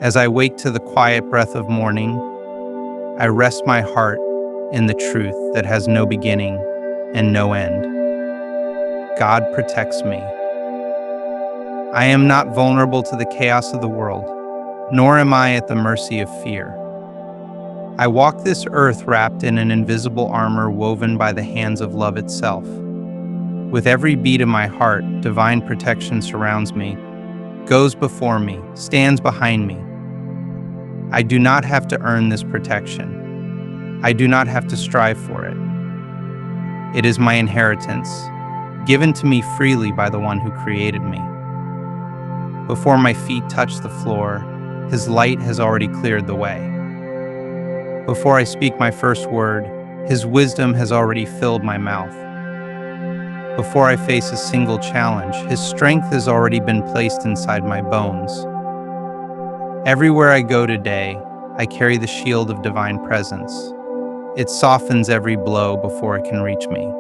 As I wake to the quiet breath of morning, I rest my heart in the truth that has no beginning and no end. God protects me. I am not vulnerable to the chaos of the world, nor am I at the mercy of fear. I walk this earth wrapped in an invisible armor woven by the hands of love itself. With every beat of my heart, divine protection surrounds me, goes before me, stands behind me. I do not have to earn this protection. I do not have to strive for it. It is my inheritance, given to me freely by the one who created me. Before my feet touch the floor, His light has already cleared the way. Before I speak my first word, His wisdom has already filled my mouth. Before I face a single challenge, His strength has already been placed inside my bones. Everywhere I go today, I carry the shield of divine presence. It softens every blow before it can reach me.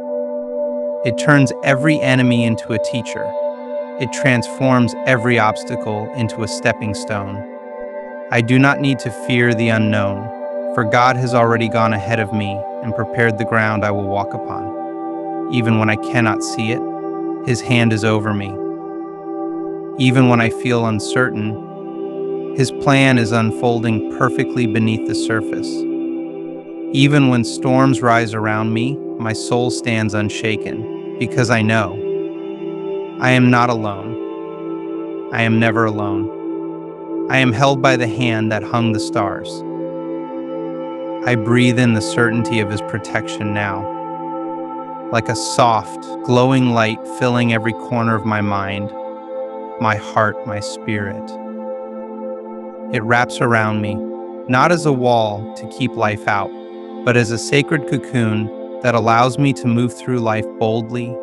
It turns every enemy into a teacher. It transforms every obstacle into a stepping stone. I do not need to fear the unknown, for God has already gone ahead of me and prepared the ground I will walk upon. Even when I cannot see it, His hand is over me. Even when I feel uncertain, His plan is unfolding perfectly beneath the surface. Even when storms rise around me, my soul stands unshaken, because I know I am not alone. I am never alone. I am held by the hand that hung the stars. I breathe in the certainty of His protection now, like a soft, glowing light filling every corner of my mind, my heart, my spirit. It wraps around me, not as a wall to keep life out, but as a sacred cocoon that allows me to move through life boldly,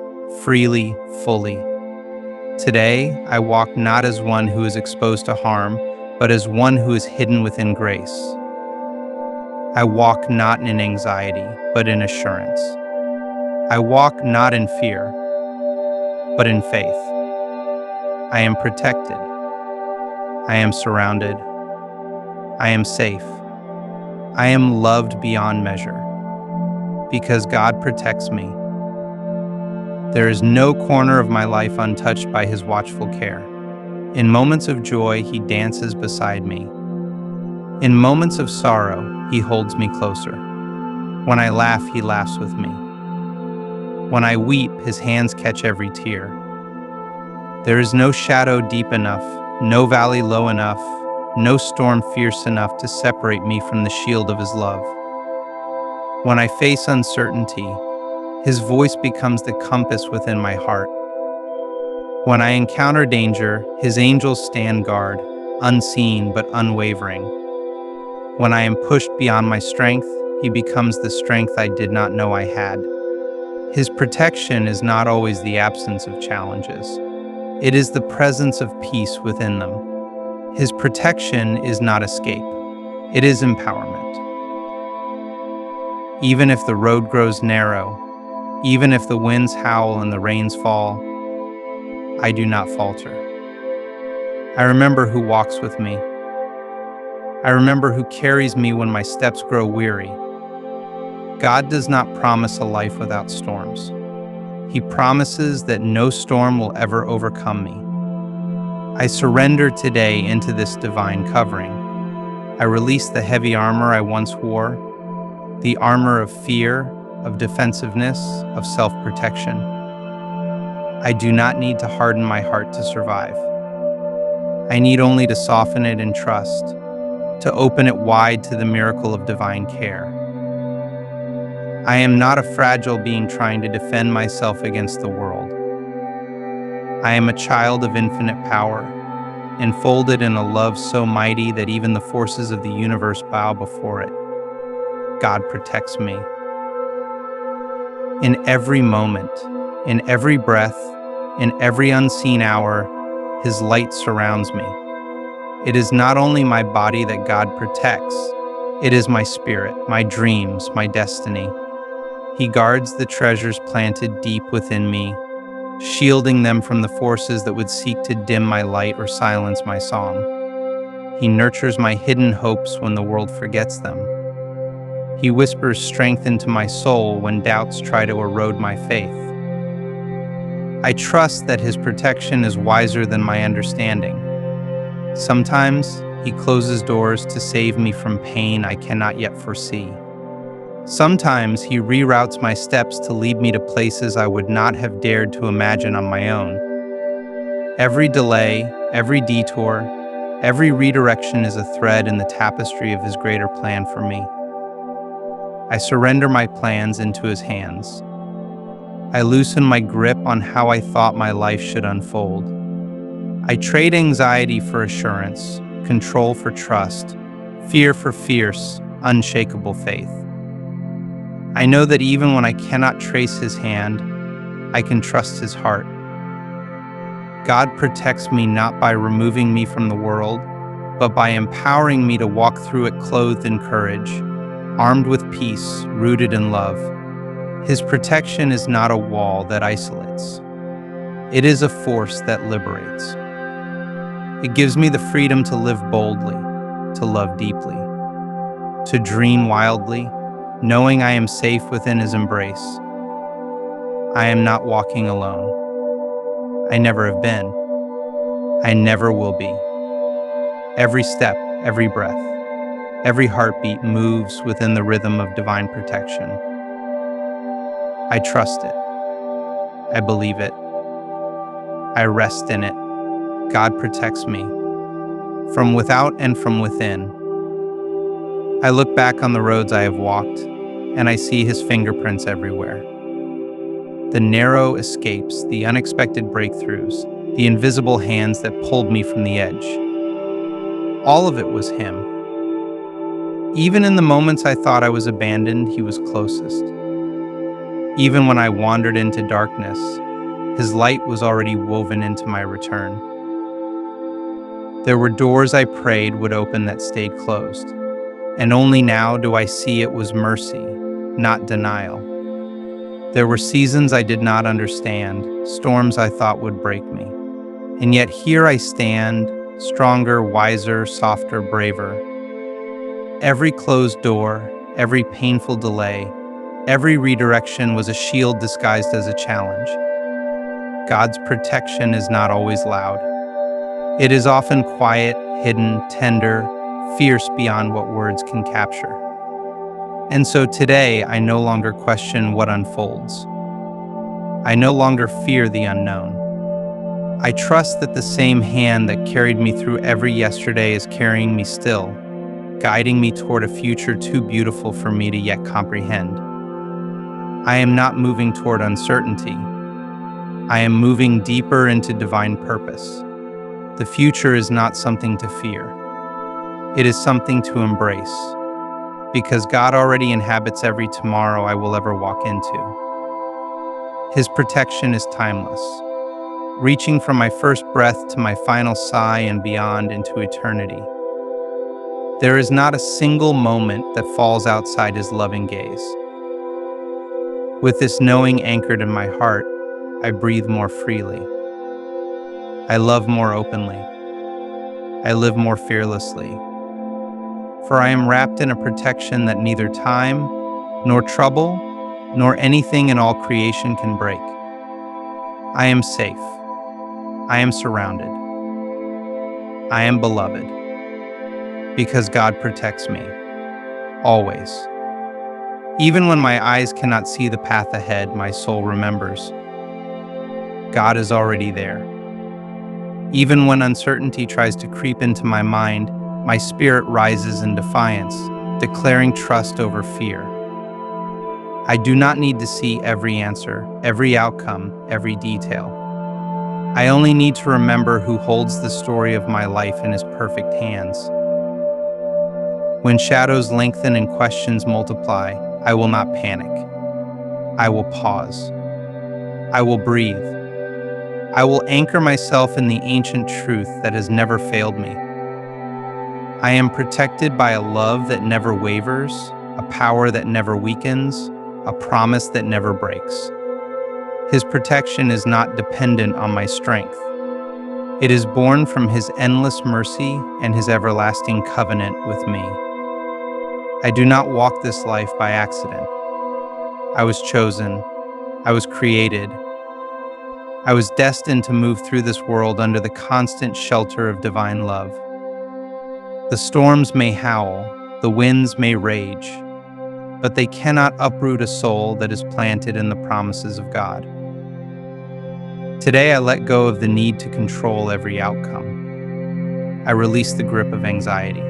freely, fully. Today, I walk not as one who is exposed to harm, but as one who is hidden within grace. I walk not in anxiety, but in assurance. I walk not in fear, but in faith. I am protected. I am surrounded. I am safe. I am loved beyond measure, because God protects me. There is no corner of my life untouched by His watchful care. In moments of joy, He dances beside me. In moments of sorrow, He holds me closer. When I laugh, He laughs with me. When I weep, His hands catch every tear. There is no shadow deep enough, no valley low enough, no storm fierce enough to separate me from the shield of His love. When I face uncertainty, His voice becomes the compass within my heart. When I encounter danger, His angels stand guard, unseen but unwavering. When I am pushed beyond my strength, He becomes the strength I did not know I had. His protection is not always the absence of challenges. It is the presence of peace within them. His protection is not escape. It is empowerment. Even if the road grows narrow, even if the winds howl and the rains fall, I do not falter. I remember who walks with me. I remember who carries me when my steps grow weary. God does not promise a life without storms. He promises that no storm will ever overcome me. I surrender today into this divine covering. I release the heavy armor I once wore, the armor of fear, of defensiveness, of self-protection. I do not need to harden my heart to survive. I need only to soften it in trust, to open it wide to the miracle of divine care. I am not a fragile being trying to defend myself against the world. I am a child of infinite power, enfolded in a love so mighty that even the forces of the universe bow before it. God protects me. In every moment, in every breath, in every unseen hour, His light surrounds me. It is not only my body that God protects, it is my spirit, my dreams, my destiny. He guards the treasures planted deep within me, shielding them from the forces that would seek to dim my light or silence my song. He nurtures my hidden hopes when the world forgets them. He whispers strength into my soul when doubts try to erode my faith. I trust that His protection is wiser than my understanding. Sometimes He closes doors to save me from pain I cannot yet foresee. Sometimes He reroutes my steps to lead me to places I would not have dared to imagine on my own. Every delay, every detour, every redirection is a thread in the tapestry of His greater plan for me. I surrender my plans into His hands. I loosen my grip on how I thought my life should unfold. I trade anxiety for assurance, control for trust, fear for fierce, unshakable faith. I know that even when I cannot trace His hand, I can trust His heart. God protects me not by removing me from the world, but by empowering me to walk through it clothed in courage, armed with peace, rooted in love. His protection is not a wall that isolates. It is a force that liberates. It gives me the freedom to live boldly, to love deeply, to dream wildly, knowing I am safe within His embrace. I am not walking alone. I never have been. I never will be. Every step, every breath, every heartbeat moves within the rhythm of divine protection. I trust it. I believe it. I rest in it. God protects me, from without and from within. I look back on the roads I have walked, and I see His fingerprints everywhere. The narrow escapes, the unexpected breakthroughs, the invisible hands that pulled me from the edge. All of it was Him. Even in the moments I thought I was abandoned, He was closest. Even when I wandered into darkness, His light was already woven into my return. There were doors I prayed would open that stayed closed, and only now do I see it was mercy, not denial. There were seasons I did not understand, storms I thought would break me, and yet here I stand, stronger, wiser, softer, braver. Every closed door, every painful delay, every redirection was a shield disguised as a challenge. God's protection is not always loud. It is often quiet, hidden, tender, fierce beyond what words can capture. And so today, I no longer question what unfolds. I no longer fear the unknown. I trust that the same hand that carried me through every yesterday is carrying me still, guiding me toward a future too beautiful for me to yet comprehend. I am not moving toward uncertainty. I am moving deeper into divine purpose. The future is not something to fear. It is something to embrace, because God already inhabits every tomorrow I will ever walk into. His protection is timeless, reaching from my first breath to my final sigh and beyond into eternity. There is not a single moment that falls outside His loving gaze. With this knowing anchored in my heart, I breathe more freely. I love more openly. I live more fearlessly. For I am wrapped in a protection that neither time, nor trouble, nor anything in all creation can break. I am safe. I am surrounded. I am beloved. Because God protects me. Always. Even when my eyes cannot see the path ahead, my soul remembers. God is already there. Even when uncertainty tries to creep into my mind, my spirit rises in defiance, declaring trust over fear. I do not need to see every answer, every outcome, every detail. I only need to remember who holds the story of my life in His perfect hands. When shadows lengthen and questions multiply, I will not panic. I will pause. I will breathe. I will anchor myself in the ancient truth that has never failed me. I am protected by a love that never wavers, a power that never weakens, a promise that never breaks. His protection is not dependent on my strength. It is born from his endless mercy and his everlasting covenant with me. I do not walk this life by accident. I was chosen. I was created. I was destined to move through this world under the constant shelter of divine love. The storms may howl, the winds may rage, but they cannot uproot a soul that is planted in the promises of God. Today I let go of the need to control every outcome. I release the grip of anxiety.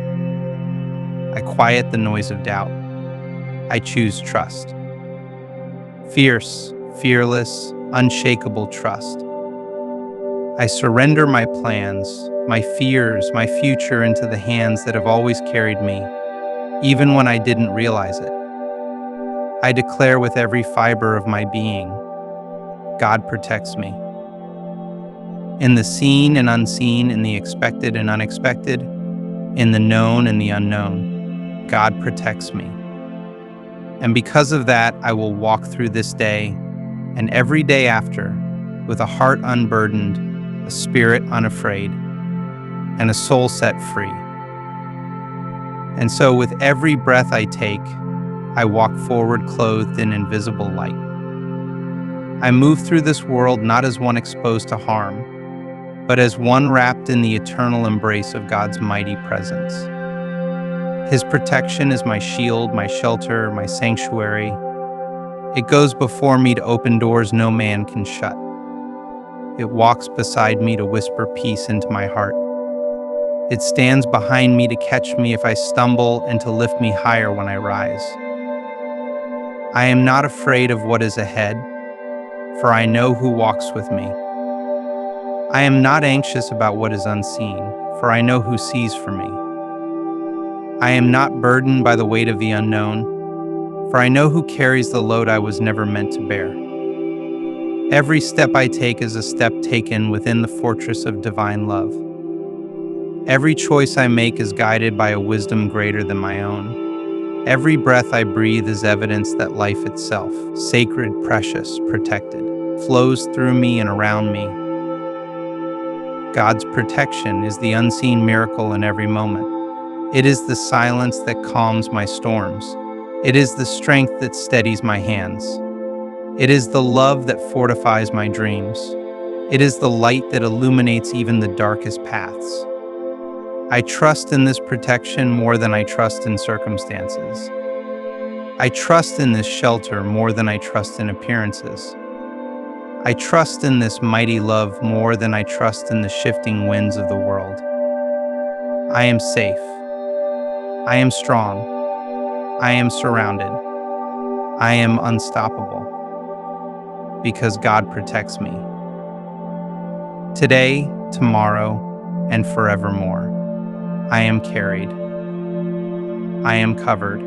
I quiet the noise of doubt. I choose trust. Fierce, fearless, unshakable trust. I surrender my plans, my fears, my future into the hands that have always carried me, even when I didn't realize it. I declare with every fiber of my being, God protects me. In the seen and unseen, in the expected and unexpected, in the known and the unknown, God protects me. And because of that, I will walk through this day and every day after with a heart unburdened, a spirit unafraid, and a soul set free. And so with every breath I take, I walk forward clothed in invisible light. I move through this world not as one exposed to harm, but as one wrapped in the eternal embrace of God's mighty presence. His protection is my shield, my shelter, my sanctuary. It goes before me to open doors no man can shut. It walks beside me to whisper peace into my heart. It stands behind me to catch me if I stumble and to lift me higher when I rise. I am not afraid of what is ahead, for I know who walks with me. I am not anxious about what is unseen, for I know who sees for me. I am not burdened by the weight of the unknown, for I know who carries the load I was never meant to bear. Every step I take is a step taken within the fortress of divine love. Every choice I make is guided by a wisdom greater than my own. Every breath I breathe is evidence that life itself, sacred, precious, protected, flows through me and around me. God's protection is the unseen miracle in every moment. It is the silence that calms my storms. It is the strength that steadies my hands. It is the love that fortifies my dreams. It is the light that illuminates even the darkest paths. I trust in this protection more than I trust in circumstances. I trust in this shelter more than I trust in appearances. I trust in this mighty love more than I trust in the shifting winds of the world. I am safe. I am strong. I am surrounded. I am unstoppable. Because God protects me. Today, tomorrow, and forevermore, I am carried. I am covered.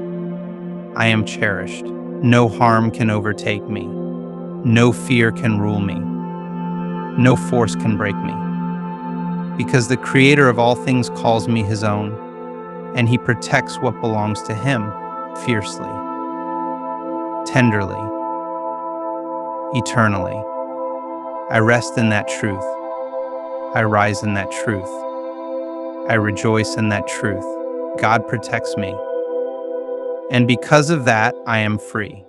I am cherished. No harm can overtake me. No fear can rule me. No force can break me. Because the Creator of all things calls me His own, and He protects what belongs to Him fiercely, tenderly, eternally. I rest in that truth. I rise in that truth. I rejoice in that truth. God protects me. And because of that, I am free.